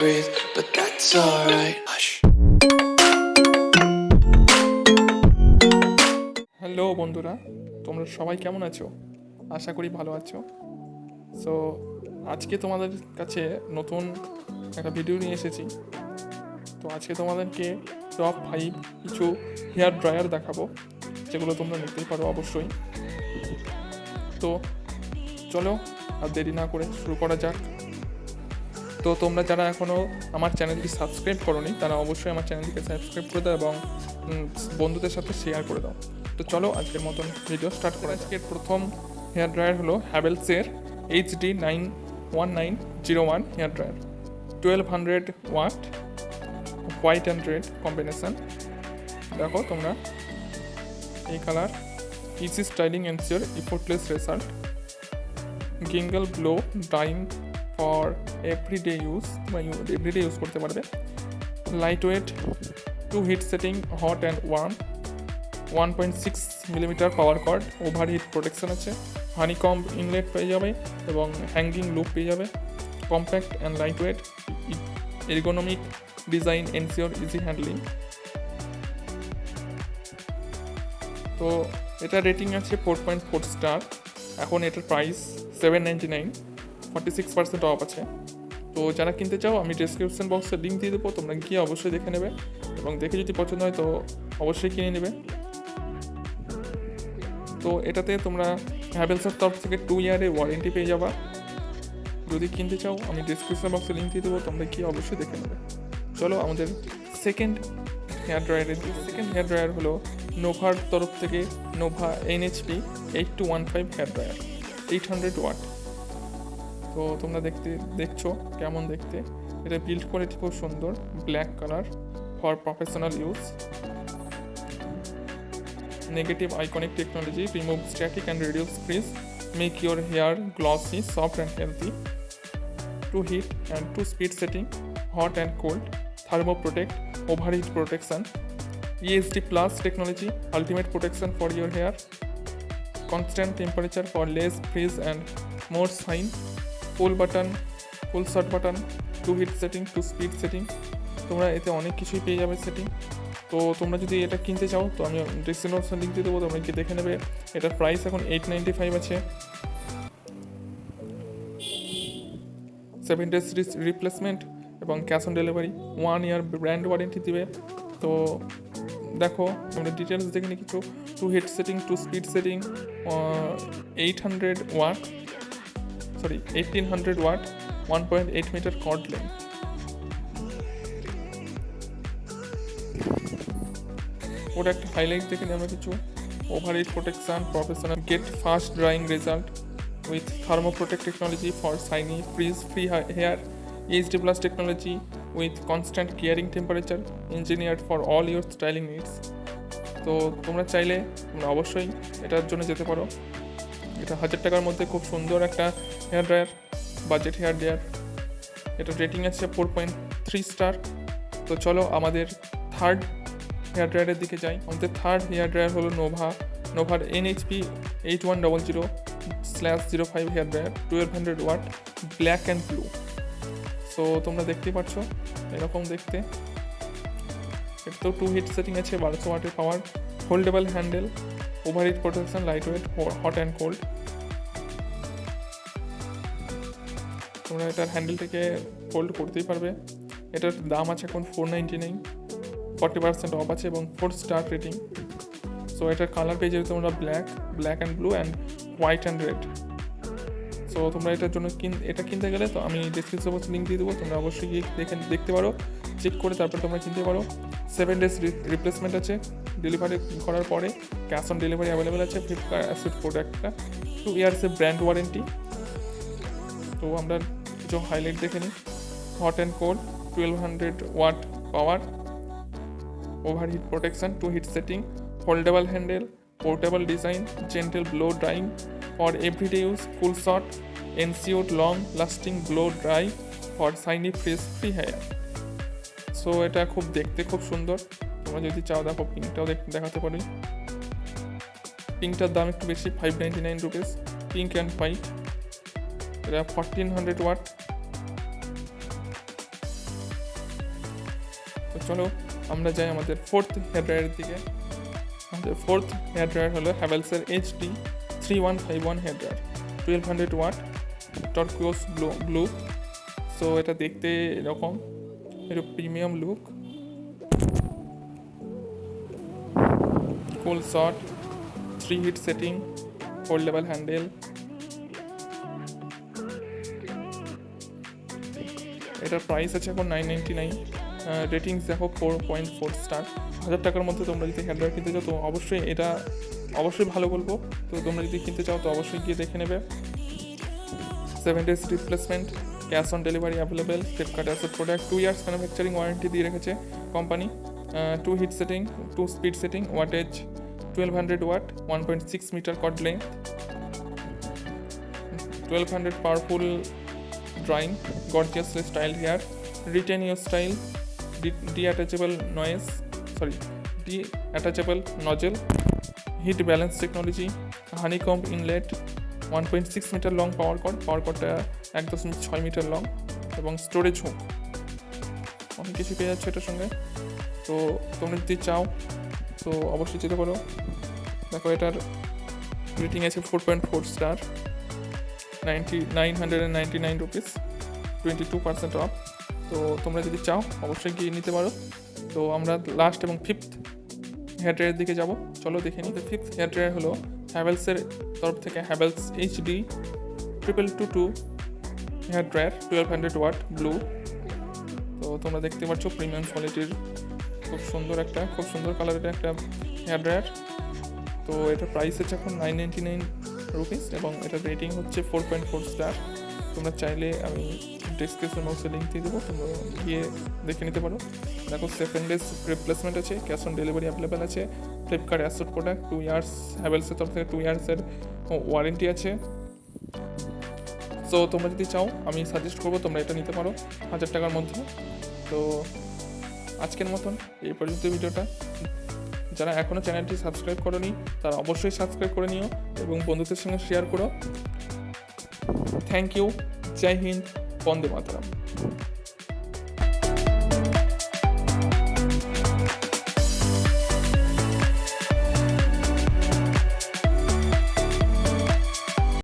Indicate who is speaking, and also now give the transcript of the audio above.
Speaker 1: breathe, but that's alright. Hush.
Speaker 2: Hello বন্ধুরা, তোমরা সবাই কেমন আছো? আশা করি ভালো আছো। সো আজকে তোমাদের কাছে নতুন একটা ভিডিও নিয়ে এসেছি। তো আজকে তোমাদেরকে টপ 5 কিছু হেয়ার ড্রায়ার দেখাবো, যেগুলো তোমরা নিতেই পারো অবশ্যই। তো চলো আর দেরি না করে শুরু করা যাক। তো তোমরা যারা এখনও আমার চ্যানেলটি সাবস্ক্রাইব করোনি তারা অবশ্যই আমার চ্যানেলটিকে সাবস্ক্রাইব করে দাও এবং বন্ধুদের সাথে শেয়ার করে দাও। তো চলো আজকের মতন ভিডিও স্টার্ট করা। আজকের প্রথম হেয়ার ড্রায়ার হলো হ্যাভেলসের HD1901 hair dryer, 1200 watt, white and red combination. দেখো তোমরা এই colour, easy styling ensure effortless result, gentle blow drying for everyday use, everyday use করতে পারবে। Light weight, 2 heat setting, hot and warm, 1.6 millimetre power cord, over heat protection আছে, honeycomb inlet পেয়ে যাবে এবং hanging loop পেয়ে যাবে। Compact and light weight, ergonomic design ensure easy handling. তো এটা রেটিং আছে 4.4 স্টার। এখন এটার প্রাইস $799, 46% অফ আছে। তো যারা কিনতে চাও আমি ডেসক্রিপশন বক্সে লিঙ্ক দিয়ে দেবো, তোমরা গিয়ে অবশ্যই দেখে নেবে এবং দেখে যদি পছন্দ হয় তো অবশ্যই কিনে নেবে। তো এটাতে তোমরা হ্যাভেলসের তরফ থেকে 2 ইয়ারের ওয়ারেন্টি পেয়ে যাবা। যদি কিনতে চাও আমি ডেসক্রিপশন বক্সে লিঙ্ক দিয়ে দেবো, তোমরা গিয়ে অবশ্যই দেখে নেবে। চলো আমাদের সেকেন্ড হেয়ার ড্রায়ার হলো নোভার তরফ থেকে Nova NHP 8215 hair dryer, 800 watt. তো তোমরা দেখছো কেমন দেখতে। এটা বিল্ড কোয়ালিটি খুব সুন্দর, black colour for professional use. Negative iconic technology, remove static and reduce frizz, make your hair glossy, soft and healthy. 2 heat and 2 speed setting, hot and cold, thermo protect, overheat protection, ESD plus technology, ultimate protection for your hair, constant temperature for less freeze and more shine, full shot button, 2 hit setting, 2 speed setting। তোমরা এতে অনেক কিছুই পেয়ে যাবে setting. তো তোমরা যদি এটা কিনতে চাও তো আমি ডেসক্রিপশন লিঙ্ক দিয়ে দেবো, তোমরা গিয়ে দেখে নেবে। এটার প্রাইস এখন $895 আছে। 7 days রিপ্লেসমেন্ট এবং cash on delivery, 1 year brand warranty দিবে। তো দেখো আমরা ডিটেলস দেখে নিই কিছু। 2 heat setting, 2 speed setting, 1800 watt, 1.8 metre cord length. Product highlight দেখে নিই আমরা কিছু। Overheat protection, professional, get fast drying result with thermo protect technology for shiny frizz free hair, ESD plus technology with constant curing temperature, engineered for all your styling needs। তো তোমরা চাইলে তোমরা অবশ্যই এটার জন্য যেতে পারো। এটা 1000 টাকার মধ্যে খুব সুন্দর একটা hair dryer, budget hair dryer. এটা রেটিং আছে 4.3 স্টার। তো চলো আমাদের থার্ড হেয়ার ড্রায়ারের দিকে যাই। আমাদের থার্ড হেয়ার ড্রায়ার হলো নোভার NHP 8100/05 hair dryer, 1200 watt, black and blue. So তোমরা দেখতেই পাচ্ছ এরকম দেখতে। এটাতেও 2 হিট সেটিং আছে, 1200 ওয়াটের power, holdable handle, overheat protection, light weight, hot and cold. তোমরা এটার হ্যান্ডেলটাকে ফোল্ড করতেই পারবে। এটার দাম আছে এখন $499, 40% অফ আছে এবং 4 স্টার রেটিং। সো এটার কালার পেয়ে যাবে তোমরা black and blue and white and red. So তোমরা এটার জন্য এটা কিনতে গেলে তো আমি ডেসক্রিপশন বক্সে লিঙ্ক দিয়ে দেবো, তোমরা অবশ্যই গিয়ে দেখতে পারো, চেক করে তারপর তোমরা কিনতে পারো। 7 days রিপ্লেসমেন্ট আছে ডেলিভারি করার পরে, ক্যাশ অন ডেলিভারি অ্যাভেলেবেল আছে। ফ্লিপকার্ট অ্যাসেট প্রোডাক্টটা 2 ইয়ার্সের ব্র্যান্ড ওয়ারেন্টি। তো আমরা কিছু হাইলাইট দেখে নিই। Hot and cold, 1200 watt power, overheat protection, 2 heat setting, holdable handle, portable design, gentle blow drying for everyday use, cool shot, ensured long lasting blow dry for shiny fresh free hair। So এটা দেখতে খুব সুন্দর। তোমরা যদি চাও দেখো পিঙ্কটাও দেখাতে পারি। পিঙ্কটার দাম একটু বেশি, $599, পিঙ্ক অ্যান্ড হোয়াইট। এটা 1400 ওয়াট, তো চলো আমরা যাই আমাদের ফোর্থ হেয়ার ড্রায়ারের দিকে। আমাদের ফোর্থ হেয়ার ড্রায়ার হলো হ্যাভেলসের HD3151 hair dryer, 1200 watt, turquoise blue. So এটা দেখতে এরকম, একটু premium look, full shot, 3 heat setting, foldable handle. এটার প্রাইস আছে এখন 999। রেটিংস দেখো 4.4 স্টার। 1000 টাকার মধ্যে তোমরা যদি হেয়ার ড্রায়ার কিনতে চাও তো অবশ্যই এটা ভালো বলবো। তো তোমরা যদি কিনতে চাও তো অবশ্যই গিয়ে দেখে নেবে। 7 days replacement, cash on delivery available, Flipkart asset product, 2 years manufacturing warranty দিয়ে রেখেছে company. 2 heat setting, 2 speed setting, wattage 1200 watt, 1.6 metre cord length, 1200 powerful drying, gorgeously styled hair, retain your style, detachable nozzle, heat balance technology, honeycomb inlet, 1.6 metre long power কর্ডটা 1.6 metre long, এবং storage hook, অনেক কিছু পেয়ে যাচ্ছে এটার সঙ্গে। তো তোমরা যদি চাও তো অবশ্যই যেতে পারো। দেখো এটার রেটিং আছে 4.4 স্টার, 999 রুপিস, 22% অফ। তো তোমরা যদি চাও অবশ্যই গিয়ে নিতে পারো। তো আমরা লাস্ট এবং ফিফথ হেয়ার ড্রায়ারের দিকে যাব, চলো দেখে নিই। ফিফথ হেয়ার ড্রায়ার হলো হ্যাভেলসের তরফ থেকে Havells HD2222 hair dryer, 1200 watt, blue. তো তোমরা দেখতে পাচ্ছ প্রিমিয়াম কোয়ালিটির খুব সুন্দর কালারের একটা হেয়ার ড্রায়ার। তো এটার প্রাইস হচ্ছে এখন 999 রুপিস এবং এটার রেটিং হচ্ছে 4.4 স্টার। তোমরা চাইলে আমি ডিসক্রিপশন বক্সে লিঙ্ক দিয়ে দেবো, তোমরা গিয়ে দেখে নিতে পারো। দেখো 7 days রিপ্লেসমেন্ট আছে, ক্যাশ অন ডেলিভারি অ্যাভেলেবেল আছে, ফ্লিপকার্ট অ্যাসেট প্রোডাক্ট, 2 years হ্যাভেলসের তরফ থেকে 2 years-এর ওয়ারেন্টি আছে। সো তোমরা যদি চাও আমি সাজেস্ট করবো তোমরা এটা নিতে পারো 1000 টাকার মধ্যে। তো আজকের মতন এই পর্যন্ত ভিডিওটা। যারা এখনও চ্যানেলটি সাবস্ক্রাইব করোনি তারা অবশ্যই সাবস্ক্রাইব করে নিও এবং বন্ধুদের সঙ্গে শেয়ার করো। থ্যাংক ইউ, জয় হিন্দ, বন্দে মাতরম।